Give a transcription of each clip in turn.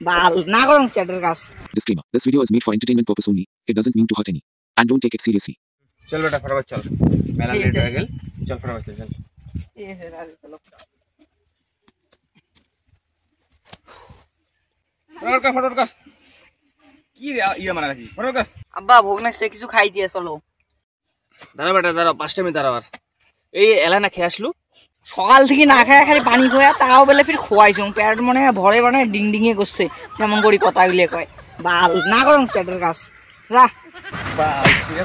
বাল না করুন চ্যাটের কাজ। Disclaimer: This video is made for entertainment purpose only. It doesn't mean to hurt any, and don't take it seriously. चल बेटा फटाफट चल मेला लेट हो गया चल फटाफट चल चल ঠিক আছে রাজি চলো फटाफट कर কি রে ইয়া মানা গেছিস ফটাফট কর আব্বা ভোগ না সে কিছু খাই দিয়ে চলো দাঁড়া বেটা দাঁড়া 5 মিনিট দাঁড়া আর এই এলা না খেয়ে আসলু সকাল থেকে না খায় খালি পানি খোয়া তাও বলে ফির খোয়াইছো পেট মনে ভরে মানে ডিং ডিঙে করছে যেমন করি কথা গুলে কয় বাল না করুন চ্যাটের কাজ যা বাস সিরে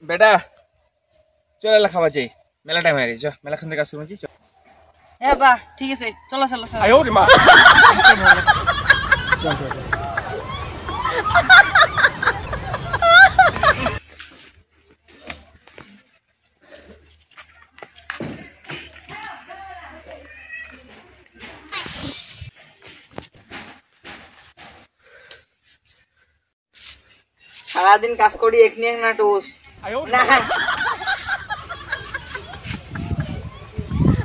बेटा चल एला खावा चाहिए मेला टाइम है चल मेला खाने का शुरू में चल এ বা ঠিক আছে চলো চলো চলো आयो रे मां সারাদিন কাজ করি এক নিয়ে না টোস না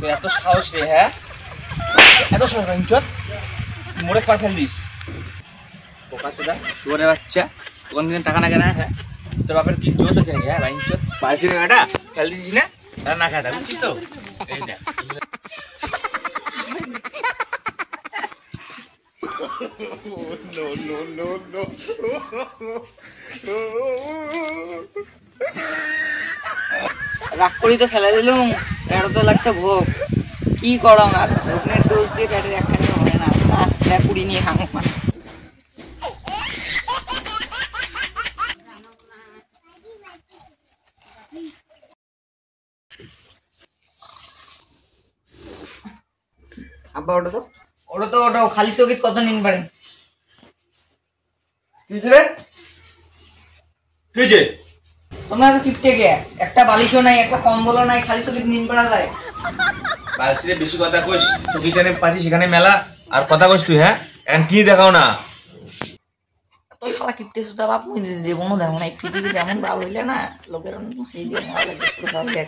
তো এত সাহস রে হ্যাঁ এত সাহস রঞ্চত মোড়ে খাবার ফেল দিস পোকাতেদা শুয়ারের বাচ্চা ওখান থেকে টাকা না কেনা হ্যাঁ তোর বাপের কি জোর আছে নাকি হ্যাঁ রঞ্চত বাসি রে বেটা ফেল দিস না তারা না খাটা বুঝছিস তো এইটা नो नो नो नो রাগ করি তো ফেলে দিলুম পেট তো লাগছে ভোগ কি করম আর ওখানে ডোজ দিয়ে পেটের একখানে হবে না না পুরি নিয়ে খামো না আব্বা ওটা তো খালি চোখে কত নিন পারেন কি যে তোমরা তো কিপটে গে একটা বালিশও নাই একটা কম্বলও নাই খালি চোখে নিন পড়া যায় বাসিরে বেশি কথা কইস তুই যেখানে পাচ্ছিস সেখানে মেলা আর কথা কইস তুই হ্যাঁ এখন কি দেখাও না তুই শালা কিপটে সুতা বাপ জীবনও দেখো না পৃথিবী যেমন বাপ হইলে না লোকের হাসি দিয়ে মারা লাগে